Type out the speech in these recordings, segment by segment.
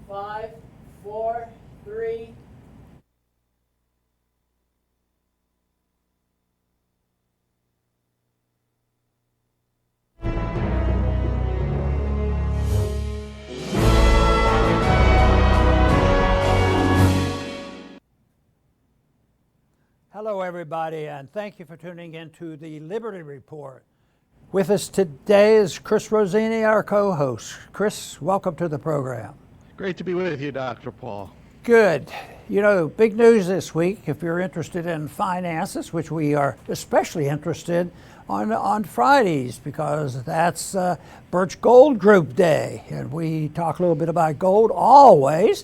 5, 4, 3. Hello everybody, and thank you for tuning in to the Liberty Report. With us today is Chris Rossini, our co-host. Chris, welcome to the program. Great to be with you, Dr. Paul. Good. You know, big news this week, if you're interested in finances, which we are especially interested on Fridays, because that's Birch Gold Group Day, and we talk a little bit about gold always.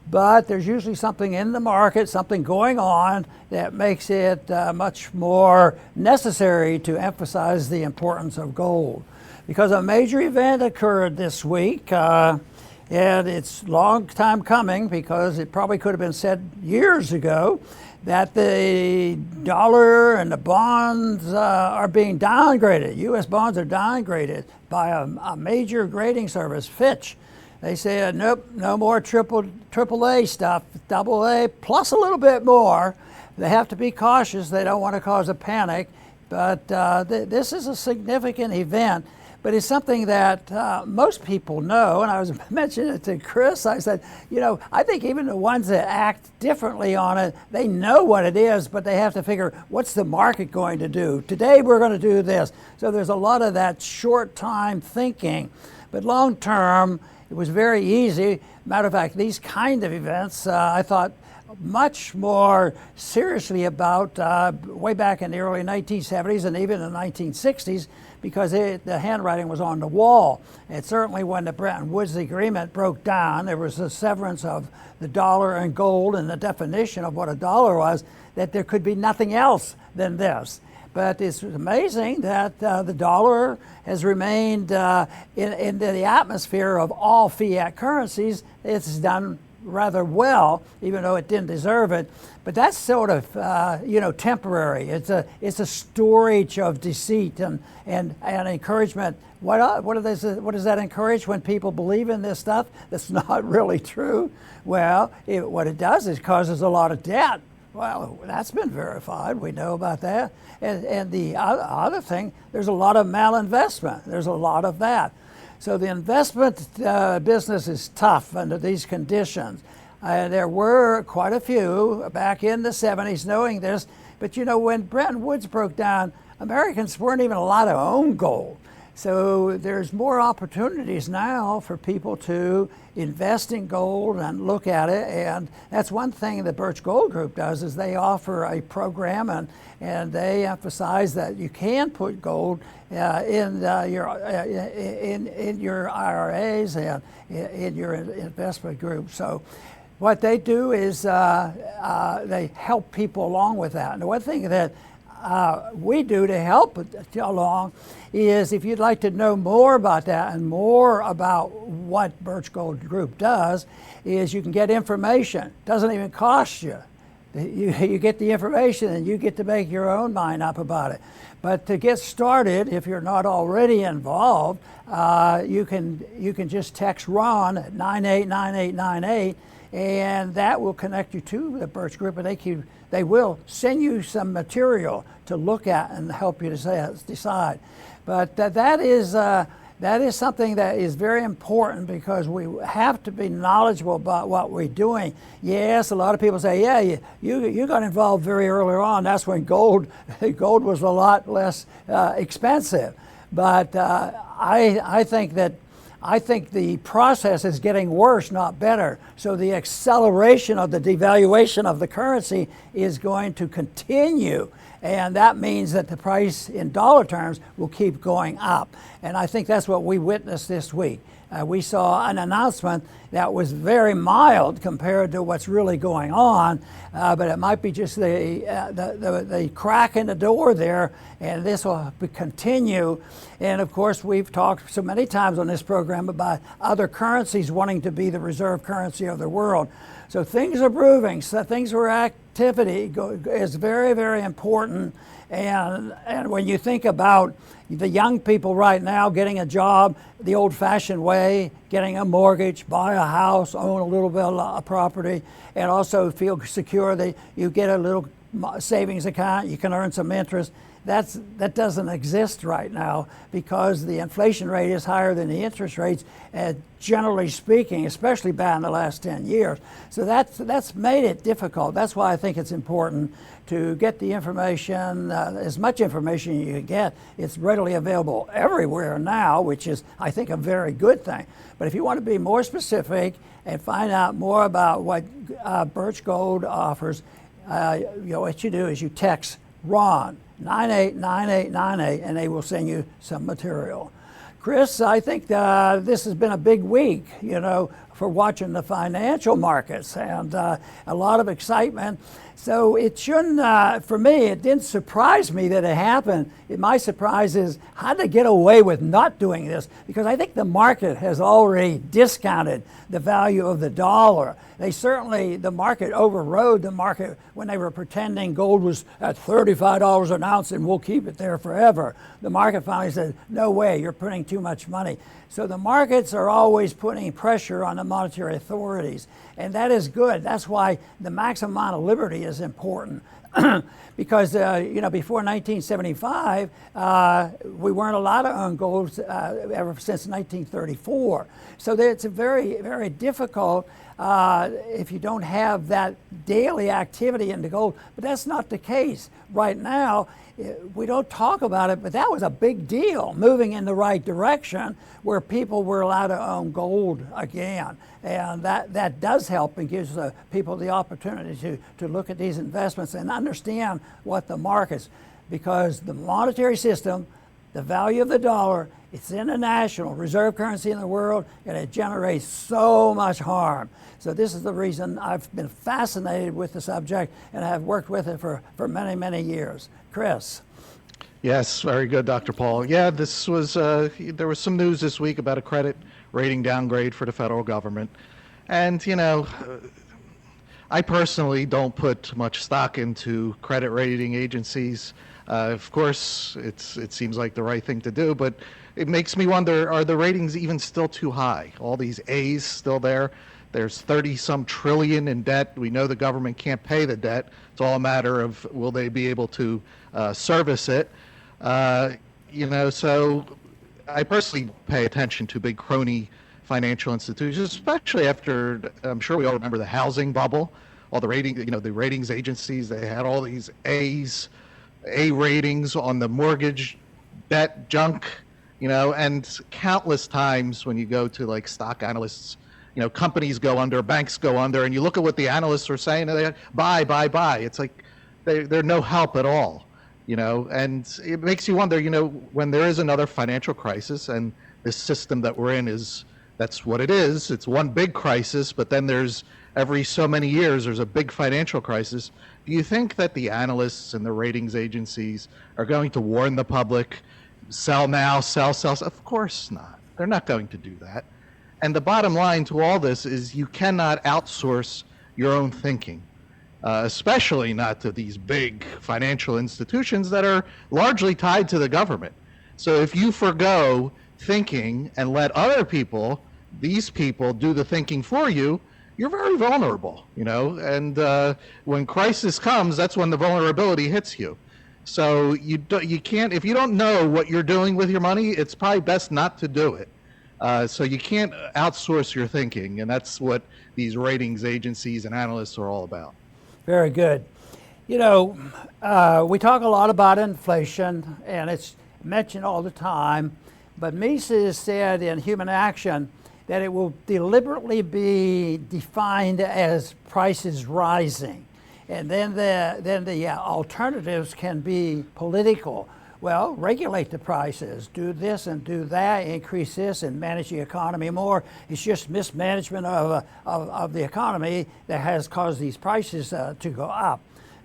But there's usually something in the market, something going on that makes it much more necessary to emphasize the importance of gold. Because a major event occurred this week, and it's a long time coming because it probably could have been said years ago, that the dollar and the bonds are being downgraded. U.S. bonds are downgraded by a major grading service, Fitch. They said, nope, no more triple A stuff, double A plus a little bit more. They have to be cautious. They don't want to cause a panic. But this is a significant event. But it's something that most people know. And I was mentioning it to Chris. I said, you know, I think even the ones that act differently on it, they know what it is, but they have to figure, what's the market going to do? Today we're going to do this. So there's a lot of that short time thinking. But long term, it was very easy. Matter of fact, these kind of events, I thought much more seriously about way back in the early 1970s and even the 1960s, because the handwriting was on the wall. And certainly when the Bretton Woods Agreement broke down, there was a severance of the dollar and gold and the definition of what a dollar was, that there could be nothing else than this. But it's amazing that the dollar has remained in the atmosphere of all fiat currencies. It's done rather well, even though it didn't deserve it. But that's sort of temporary. It's a storage of deceit and encouragement. What does that encourage when people believe in this stuff that's not really true? Well, what it does is causes a lot of debt. Well, that's been verified. We know about that. And the other thing, there's a lot of malinvestment. There's a lot of that. So the investment business is tough under these conditions. There were quite a few back in the 70s knowing this. But, you know, when Bretton Woods broke down, Americans weren't even allowed to own gold. So there's more opportunities now for people to invest in gold and look at it. And that's one thing the Birch Gold Group does, is they offer a program and they emphasize that you can put gold in your IRAs and in your investment group. So what they do is they help people along with that. And the one thing that we do to help along is, if you'd like to know more about that and more about what Birch Gold Group does, is you can get information. It doesn't even cost you. You get the information and you get to make your own mind up about it. But to get started, if you're not already involved, you can just text Ron at 989898, and that will connect you to the Birch Group, and they will send you some material to look at and help you to decide. But that is something that is very important, because we have to be knowledgeable about what we're doing. Yes, a lot of people say, yeah, you got involved very early on. That's when gold was a lot less expensive. But I think the process is getting worse, not better. So the acceleration of the devaluation of the currency is going to continue. And that means that the price in dollar terms will keep going up. And I think that's what we witnessed this week. We saw an announcement that was very mild compared to what's really going on, but it might be just the crack in the door there, and this will continue. And of course, we've talked so many times on this program about other currencies wanting to be the reserve currency of the world. So things are moving. So things were sensitivity is very, very important. And when you think about the young people right now getting a job the old-fashioned way, getting a mortgage, buy a house, own a little bit of property, and also feel secure that you get a little savings account, you can earn some interest. That doesn't exist right now because the inflation rate is higher than the interest rates, generally speaking, especially back in the last 10 years. So that's made it difficult. That's why I think it's important to get the information, as much information you can get. It's readily available everywhere now, which is, I think, a very good thing. But if you want to be more specific and find out more about what Birch Gold offers, what you do is you text Ron 989898 and they will send you some material. Chris, I think this has been a big week, for watching the financial markets and a lot of excitement. So it shouldn't, for me, it didn't surprise me that it happened. My surprise is how did they get away with not doing this? Because I think the market has already discounted the value of the dollar. The market overrode the market when they were pretending gold was at $35 an ounce and we'll keep it there forever. The market finally said, no way, you're printing too much money. So the markets are always putting pressure on the monetary authorities, and that is good. That's why the maximum amount of liberty is important. Because before 1975, we weren't allowed to own gold ever since 1934. So it's a very, very difficult if you don't have that daily activity into gold. But that's not the case right now. We don't talk about it, but that was a big deal, moving in the right direction where people were allowed to own gold again. And that does help and gives people the opportunity to look at these investments and understand what the markets, because the monetary system, the value of the dollar, it's international reserve currency in the world, and it generates so much harm. So this is the reason I've been fascinated with the subject and have worked with it for many, many years. Chris. Yes, very good, Dr. Paul. Yeah, this was there was some news this week about a credit rating downgrade for the federal government. And, I personally don't put much stock into credit rating agencies. Of course, it seems like the right thing to do, but it makes me wonder, are the ratings even still too high? All these A's still there. There's 30-some trillion in debt. We know the government can't pay the debt. It's all a matter of will they be able to service it. So I personally pay attention to big crony financial institutions, especially after, I'm sure we all remember the housing bubble, all the the ratings agencies, they had all these A ratings on the mortgage debt junk, and countless times when you go to like stock analysts, companies go under, banks go under, and you look at what the analysts are saying, and they buy. It's like they're no help at all, and it makes you wonder, when there is another financial crisis, and this system that we're in that's what it is. It's one big crisis, but then there's every so many years there's a big financial crisis. Do you think that the analysts and the ratings agencies are going to warn the public, sell now, sell? Of course not. They're not going to do that. And the bottom line to all this is you cannot outsource your own thinking, especially not to these big financial institutions that are largely tied to the government. So if you forgo thinking and let other people, these people, do the thinking for you, you're very vulnerable, and when crisis comes, that's when the vulnerability hits you. So you can't, if you don't know what you're doing with your money, it's probably best not to do it. So you can't outsource your thinking, and that's what these ratings agencies and analysts are all about. Very good. We talk a lot about inflation, and it's mentioned all the time, but Mises said in Human Action that it will deliberately be defined as prices rising. And then the alternatives can be political. Well, regulate the prices, do this and do that, increase this and manage the economy more. It's just mismanagement of the economy that has caused these prices to go up.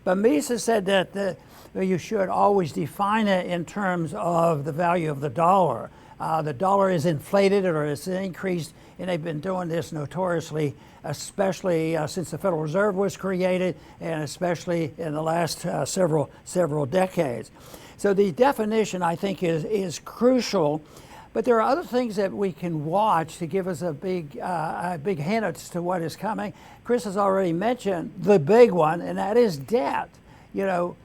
But Mises said that you should always define it in terms of the value of the dollar. The dollar is inflated or it's increased, and they've been doing this notoriously, especially since the Federal Reserve was created, and especially in the last several decades. So the definition, I think, is crucial. But there are other things that we can watch to give us a big hint as to what is coming. Chris has already mentioned the big one, and that is debt. You know,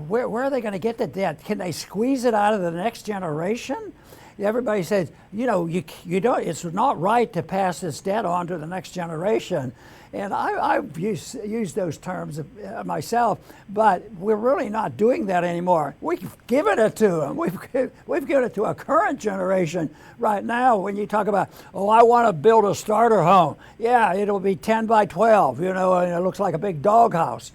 where are they going to get the debt? Can they squeeze it out of the next generation? Everybody says, you know, you don't. It's not right to pass this debt on to the next generation. And I've used those terms myself, but we're really not doing that anymore. We've given it to them. We've given it to a current generation right now. When you talk about, oh, I want to build a starter home. Yeah, it'll be 10 by 12, you know, and it looks like a big doghouse.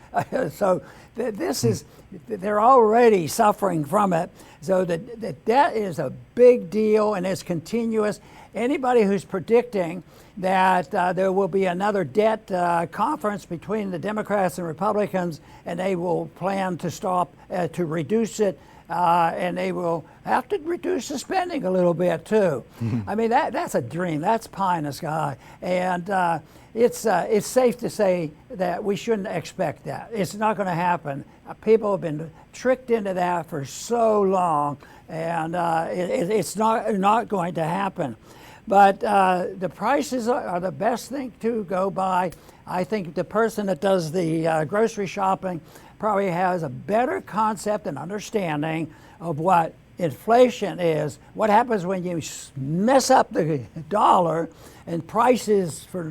So this is, they're already suffering from it. So the debt is a big deal, and it's continuous. Anybody who's predicting that there will be another debt conference between the Democrats and Republicans, and they will plan to stop, to reduce it, and they will have to reduce the spending a little bit too. I mean, that's a dream. That's pie in the sky. And it's safe to say that we shouldn't expect that. It's not going to happen. People have been tricked into that for so long, and it's not going to happen. But the prices are the best thing to go by. I think the person that does the grocery shopping probably has a better concept and understanding of what inflation is, what happens when you mess up the dollar, and prices for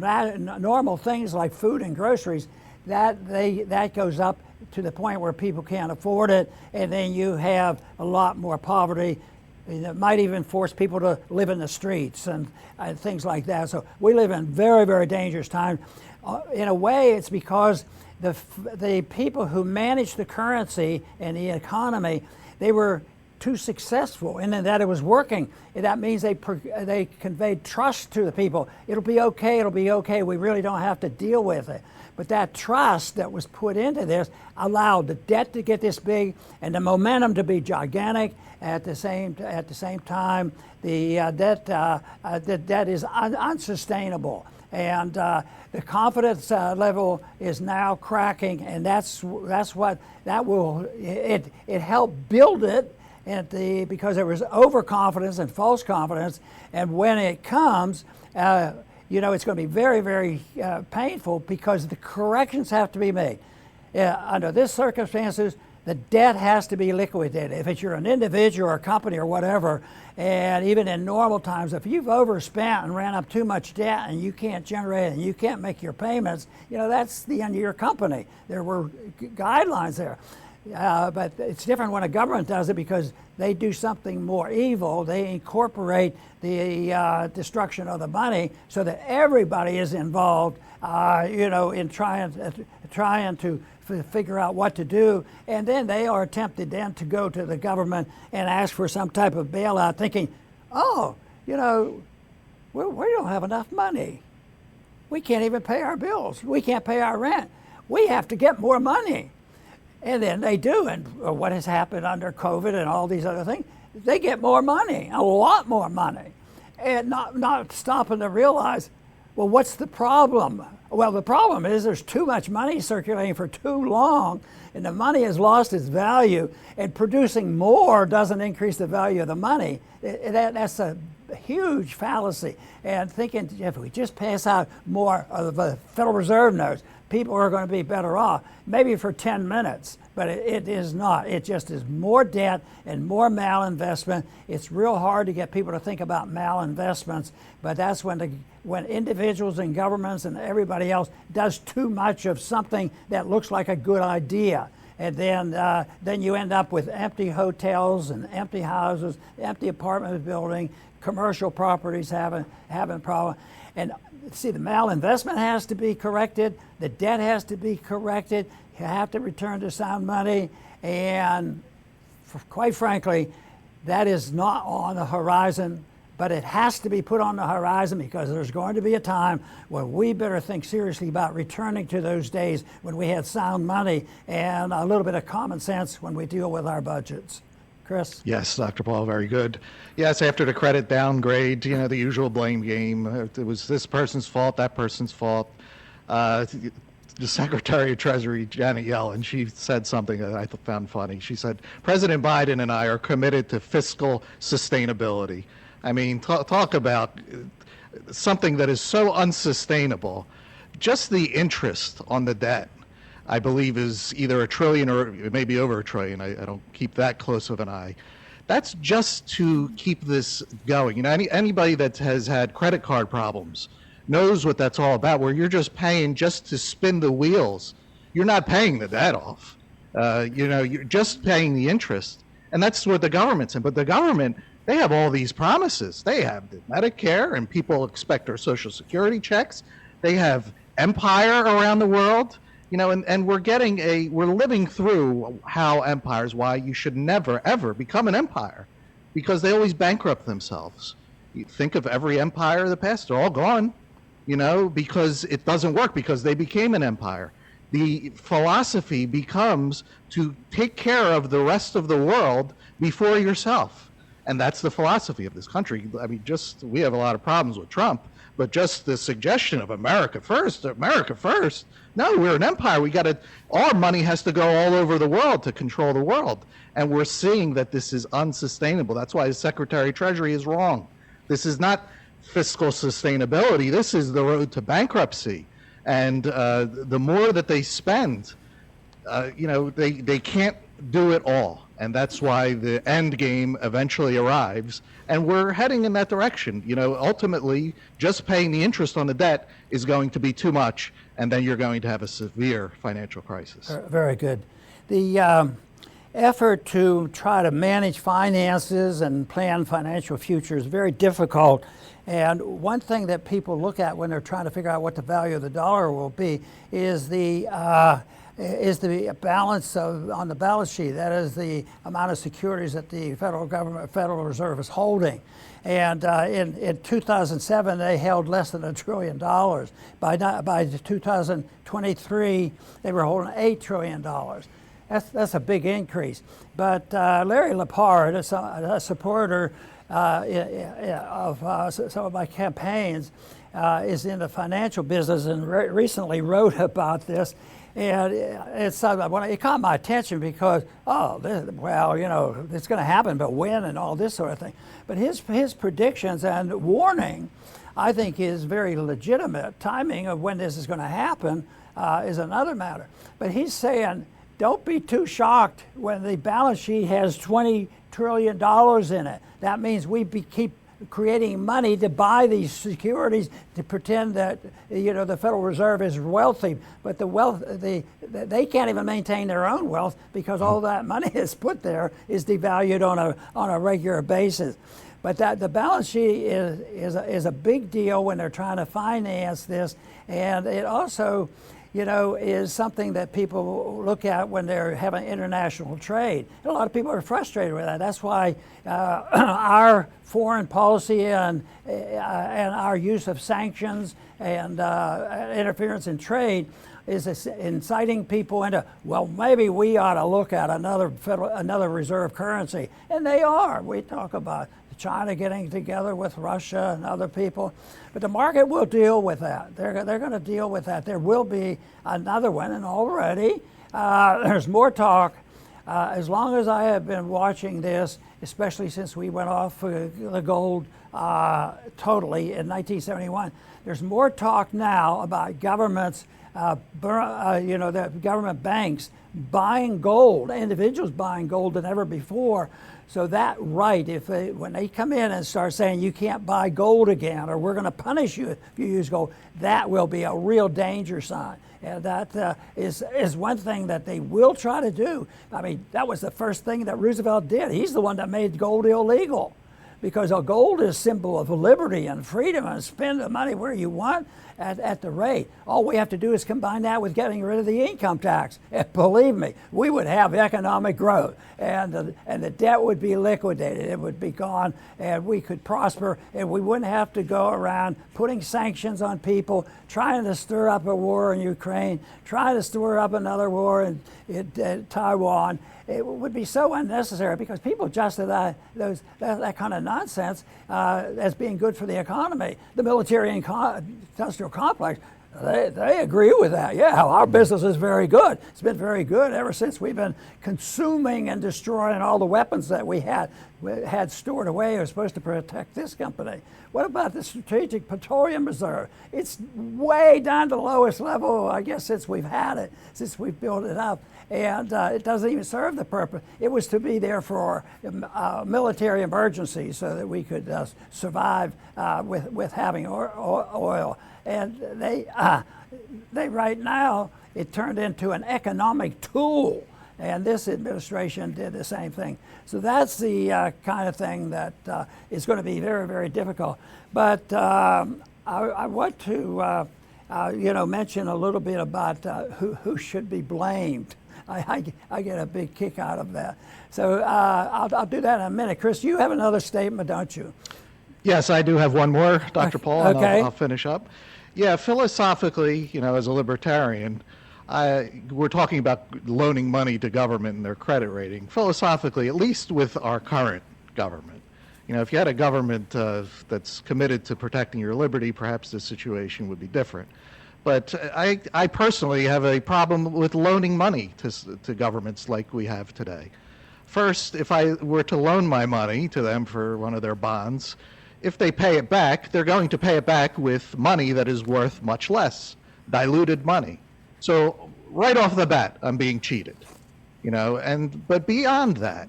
normal things like food and groceries, that goes up to the point where people can't afford it, and then you have a lot more poverty. It might even force people to live in the streets and things like that. So we live in very, very dangerous times. In a way, it's because the people who managed the currency and the economy, they were too successful in that it was working. And that means they conveyed trust to the people. It'll be okay, it'll be okay. We really don't have to deal with it. But that trust that was put into this allowed the debt to get this big and the momentum to be gigantic. At the same time, the debt is unsustainable, and the confidence level is now cracking, and that's what that will it helped build it, because there was overconfidence and false confidence, and when it comes. You know, it's going to be very, very painful because the corrections have to be made. Under this circumstances, the debt has to be liquidated. If you're an individual or a company or whatever, and even in normal times, if you've overspent and ran up too much debt and you can't generate it and you can't make your payments, you know, that's the end of your company. There were guidelines there. But it's different when a government does it because they do something more evil. They incorporate the destruction of the money so that everybody is involved, you know, in trying to figure out what to do. And then they are tempted then to go to the government and ask for some type of bailout, thinking, oh, you know, we don't have enough money. We can't even pay our bills. We can't pay our rent. We have to get more money. And then they do, and what has happened under COVID and all these other things, they get more money, a lot more money, and not stopping to realize, well, what's the problem? Well, the problem is there's too much money circulating for too long, and the money has lost its value, and producing more doesn't increase the value of the money. That's a huge fallacy. And thinking if we just pass out more of the Federal Reserve notes, people are going to be better off, maybe for 10 minutes, but it is not. It just is more debt and more malinvestment. It's real hard to get people to think about malinvestments, but that's when individuals and governments and everybody else does too much of something that looks like a good idea. And then you end up with empty hotels and empty houses, empty apartment building, commercial properties having problems. And see, the malinvestment has to be corrected. The debt has to be corrected. You have to return to sound money. And quite frankly, that is not on the horizon, but it has to be put on the horizon because there's going to be a time where we better think seriously about returning to those days when we had sound money and a little bit of common sense when we deal with our budgets. Chris? Yes, Dr. Paul, very good. Yes, after the credit downgrade, the usual blame game. It was this person's fault, that person's fault. The Secretary of Treasury, Janet Yellen, she said something that I found funny. She said, President Biden and I are committed to fiscal sustainability. I mean, talk about something that is so unsustainable. Just the interest on the debt, I believe, is either $1 trillion or maybe over $1 trillion. I don't keep that close of an eye. That's just to keep this going. Anybody that has had credit card problems knows what that's all about, where you're just paying just to spin the wheels. You're not paying the debt off. You're just paying the interest. And that's what the government's in. But the government, they have all these promises. They have the Medicare, and people expect their Social Security checks. They have empire around the world. And we're living through how empires, why you should never, ever become an empire, because they always bankrupt themselves. You think of every empire of the past, they're all gone, because it doesn't work, because they became an empire. The philosophy becomes to take care of the rest of the world before yourself. And that's the philosophy of this country. I mean, we have a lot of problems with Trump, but just the suggestion of America first. No, we're an empire. Our money has to go all over the world to control the world. And we're seeing that this is unsustainable. That's why the Secretary of Treasury is wrong. This is not fiscal sustainability. This is the road to bankruptcy. And the more that they spend, they can't do it all. And that's why the end game eventually arrives. And we're heading in that direction. Ultimately, just paying the interest on the debt is going to be too much, and then you're going to have a severe financial crisis. Very good. The effort to try to manage finances and plan financial future is very difficult. And one thing that people look at when they're trying to figure out what the value of the dollar will be is the balance on the balance sheet. That is the amount of securities that the Federal Reserve is holding. And in 2007, they held less than $1 trillion. By 2023, they were holding $8 trillion. That's a big increase. But Larry Lepard, a supporter of some of my campaigns, is in the financial business and recently wrote about this. And it caught my attention because, it's going to happen, but when and all this sort of thing. But his predictions and warning, I think, is very legitimate. Timing of when this is going to happen is another matter. But he's saying, don't be too shocked when the balance sheet has $20 trillion in it. That means we keep creating money to buy these securities to pretend that the Federal Reserve is wealthy, but they can't even maintain their own wealth because all that money is put there is devalued on a regular basis. But that the balance sheet is a big deal when they're trying to finance this, and it also is something that people look at when they're having international trade. And a lot of people are frustrated with that. That's why our foreign policy and our use of sanctions and interference in trade is inciting people into, well, maybe we ought to look at another reserve currency. And they are. We talk about China getting together with Russia and other people. But the market will deal with that. They're going to deal with that. There will be another one, and already there's more talk. As long as I have been watching this, especially since we went off the gold totally in 1971, there's more talk now about governments, the government banks buying gold, individuals buying gold than ever before. So that right, when they come in and start saying you can't buy gold again, or we're going to punish you if you use gold, that will be a real danger sign. And that is one thing that they will try to do. I mean, that was the first thing that Roosevelt did. He's the one that made gold illegal, because gold is a symbol of liberty and freedom and spend the money where you want. at the rate. All we have to do is combine that with getting rid of the income tax. And believe me, we would have economic growth, and the debt would be liquidated. It would be gone, and we could prosper, and we wouldn't have to go around putting sanctions on people, trying to stir up a war in Ukraine, trying to stir up another war in Taiwan. It would be so unnecessary because people justify that kind of nonsense as being good for the economy. The military and industrial complex, they agree with that. Yeah, our business is very good. It's been very good ever since we've been consuming and destroying all the weapons that we had stored away. It was supposed to protect this company. What about the Strategic Petroleum Reserve? It's way down to the lowest level, I guess, since we've had it, since we've built it up. And it doesn't even serve the purpose. It was to be there for military emergencies so that we could survive with having oil. And they right now, it turned into an economic tool. And this administration did the same thing. So that's the kind of thing that is going to be very, very difficult. But I want to mention a little bit about who should be blamed. I get a big kick out of that. So I'll do that in a minute. Chris, you have another statement, don't you? Yes, I do have one more, Dr. Paul, and okay. I'll finish up. Yeah, philosophically, as a libertarian, we're talking about loaning money to government and their credit rating. Philosophically, at least with our current government, if you had a government that's committed to protecting your liberty, perhaps the situation would be different. But I personally have a problem with loaning money to governments like we have today. First, if I were to loan my money to them for one of their bonds, if they pay it back, they're going to pay it back with money that is worth much less, diluted money. So right off the bat, I'm being cheated, but beyond that,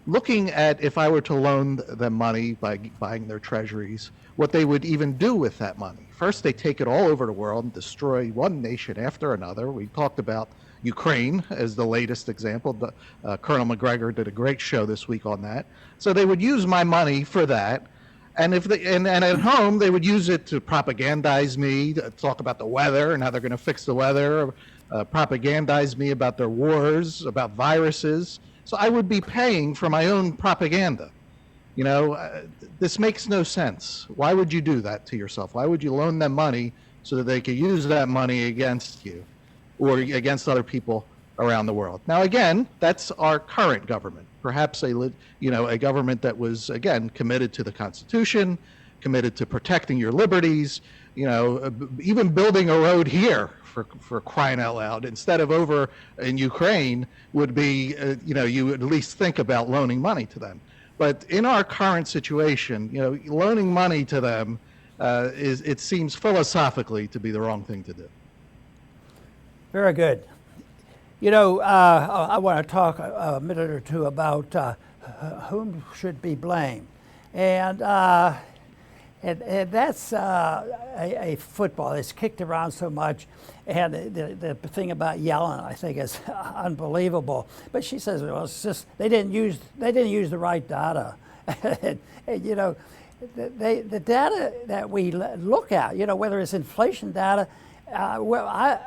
looking at if I were to loan them money by buying their treasuries, what they would even do with that money. First, they take it all over the world and destroy one nation after another. We talked about Ukraine as the latest example. Colonel McGregor did a great show this week on that. So they would use my money for that. And and at home, they would use it to propagandize me, to talk about the weather and how they're going to fix the weather, propagandize me about their wars, about viruses. So I would be paying for my own propaganda. This makes no sense. Why would you do that to yourself? Why would you loan them money so that they could use that money against you or against other people around the world? Now, again, that's our current government. Perhaps a government that was, again, committed to the Constitution, committed to protecting your liberties, even building a road here for crying out loud instead of over in Ukraine would be, you would at least think about loaning money to them. But in our current situation, loaning money to them it seems philosophically to be the wrong thing to do. Very good. I want to talk a minute or two about whom should be blamed. And that's a football. It's kicked around so much. And the thing about Yellen, I think, is unbelievable. But she says, well, it's just they didn't use the right data. and, the data that we look at, whether it's inflation data. I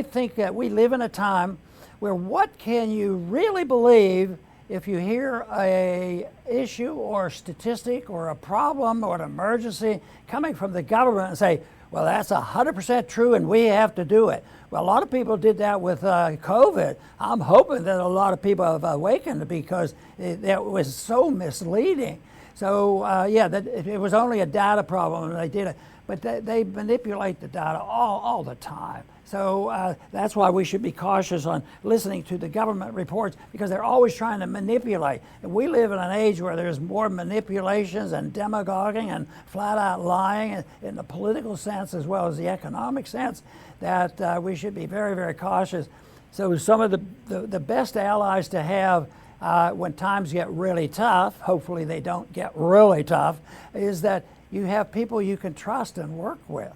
think that we live in a time where what can you really believe if you hear a issue or a statistic or a problem or an emergency coming from the government and say, well, that's 100% true and we have to do it. Well, a lot of people did that with COVID. I'm hoping that a lot of people have awakened because it was so misleading. So, that it was only a data problem and they did it. But they manipulate the data all the time. So that's why we should be cautious on listening to the government reports because they're always trying to manipulate. And we live in an age where there's more manipulations and demagoguing and flat out lying in the political sense as well as the economic sense that we should be very, very cautious. So some of the best allies to have when times get really tough, hopefully they don't get really tough, is that you have people you can trust and work with.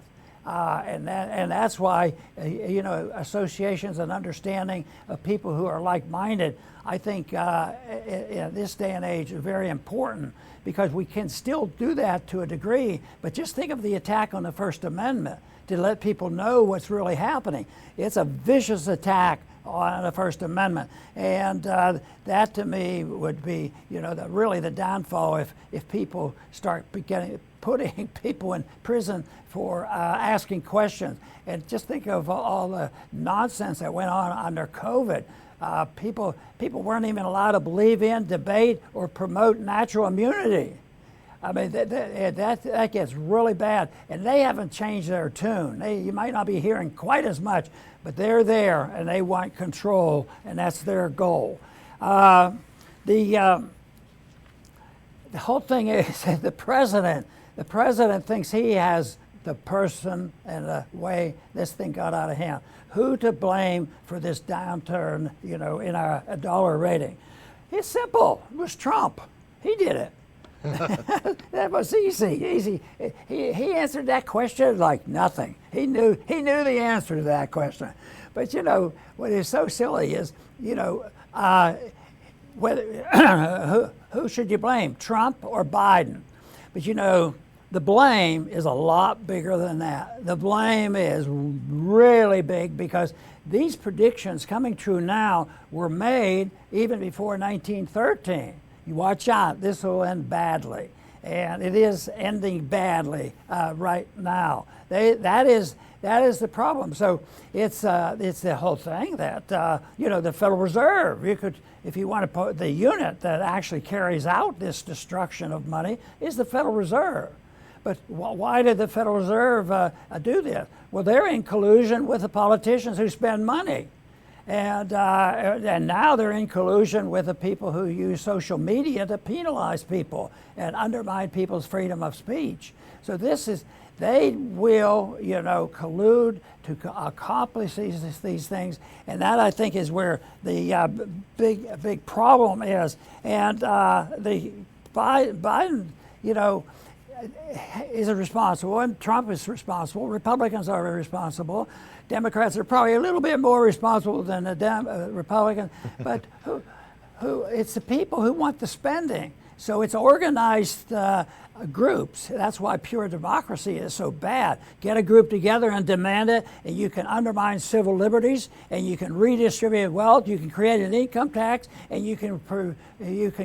And that's why associations and understanding of people who are like-minded, I think in this day and age is very important, because we can still do that to a degree. But just think of the attack on the First Amendment, to let people know what's really happening. It's a vicious attack on the First Amendment, and that to me would be, really the downfall if people start putting people in prison for asking questions. And just think of all the nonsense that went on under COVID. People weren't even allowed to believe in, debate, or promote natural immunity. I mean, that gets really bad, and they haven't changed their tune. You might not be hearing quite as much, but they're there, and they want control, and that's their goal. The whole thing is that the president thinks he has the person and the way this thing got out of hand. Who to blame for this downturn, in our dollar rating? It's simple. It was Trump. He did it. That was easy. He answered that question like nothing. He knew the answer to that question. But what is so silly is, whether who should you blame, Trump or Biden? But the blame is a lot bigger than that. The blame is really big, because these predictions coming true now were made even before 1913. You watch out, this will end badly. And it is ending badly right now. That is the problem. So it's the whole thing that, the Federal Reserve, if you want to put the unit that actually carries out this destruction of money, is the Federal Reserve. But why did the Federal Reserve do this? Well, they're in collusion with the politicians who spend money. And now they're in collusion with the people who use social media to penalize people and undermine people's freedom of speech. So they will, collude to accomplish these things, and that, I think, is where the big problem is. And the Biden, is responsible, and Trump is responsible. Republicans are responsible. Democrats are probably a little bit more responsible than the Republicans, but who it's the people who want the spending. So it's organized groups. That's why pure democracy is so bad. Get a group together and demand it, and you can undermine civil liberties, and you can redistribute wealth. You can create an income tax, and you can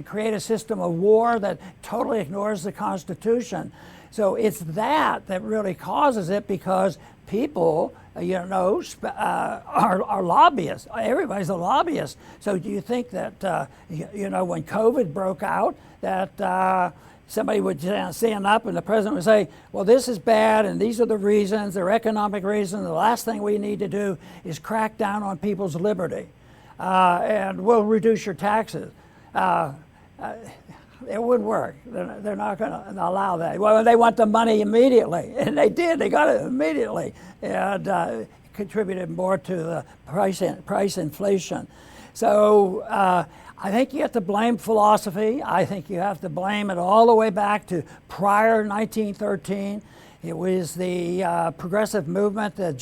create a system of war that totally ignores the Constitution. So it's that really causes it, because people, are lobbyists. Everybody's a lobbyist. So do you think that, when COVID broke out, that somebody would stand up and the president would say, well, this is bad and these are the reasons, they're economic reasons. The last thing we need to do is crack down on people's liberty, and we'll reduce your taxes. It wouldn't work. They're not going to allow that. Well, they want the money immediately, and they did. They got it immediately, and contributed more to the price inflation. So I think you have to blame philosophy. I think you have to blame it all the way back to prior 1913. It was the progressive movement that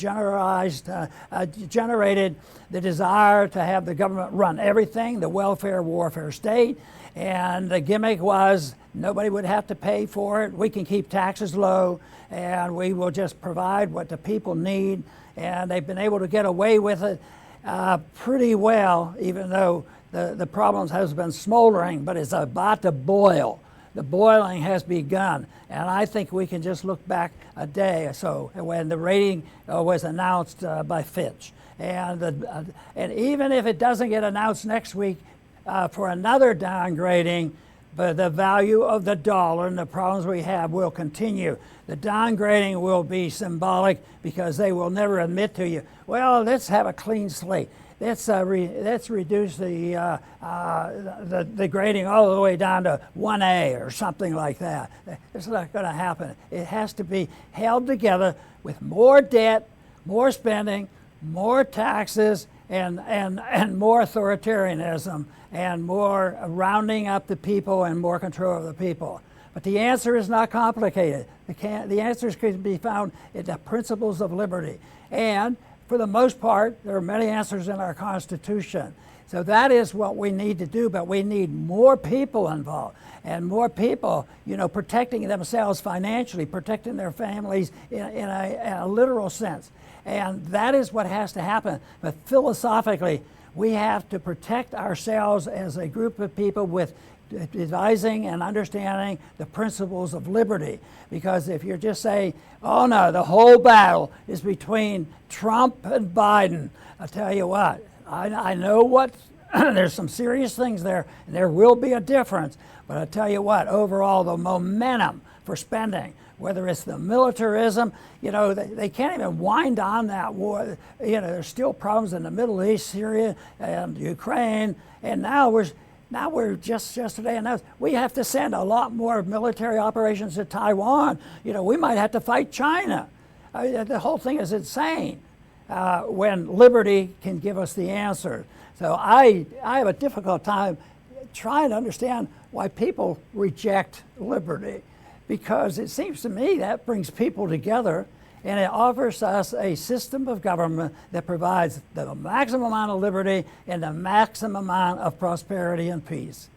generated the desire to have the government run everything, the welfare warfare state. And the gimmick was nobody would have to pay for it. We can keep taxes low, and we will just provide what the people need. And they've been able to get away with it pretty well, even though the problems has been smoldering, but it's about to boil. The boiling has begun, and I think we can just look back a day or so when the rating was announced by Fitch. And even if it doesn't get announced next week for another downgrading, but the value of the dollar and the problems we have will continue. The downgrading will be symbolic, because they will never admit to you, well, let's have a clean slate. Let's reduce the grading all the way down to 1A or something like that. It's not going to happen. It has to be held together with more debt, more spending, more taxes, and more authoritarianism, and more rounding up the people and more control of the people. But the answer is not complicated. The answers can be found in the principles of liberty. And for the most part, there are many answers in our Constitution. So that is what we need to do, but we need more people involved and more people, protecting themselves financially, protecting their families in a literal sense. And that is what has to happen. But philosophically, we have to protect ourselves as a group of people with devising and understanding the principles of liberty. Because if you're just saying, oh no, the whole battle is between Trump and Biden, I'll tell you what, I know what, there's some serious things there, and there will be a difference. But I tell you what, overall, the momentum for spending, whether it's the militarism, they can't even wind on that war. There's still problems in the Middle East, Syria, and Ukraine, and now we're just yesterday announced we have to send a lot more military operations to Taiwan. We might have to fight China. The whole thing is insane when liberty can give us the answer. So I have a difficult time trying to understand why people reject liberty, because it seems to me that brings people together and it offers us a system of government that provides the maximum amount of liberty and the maximum amount of prosperity and peace.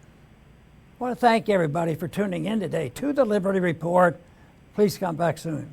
I want to thank everybody for tuning in today to the Liberty Report. Please come back soon.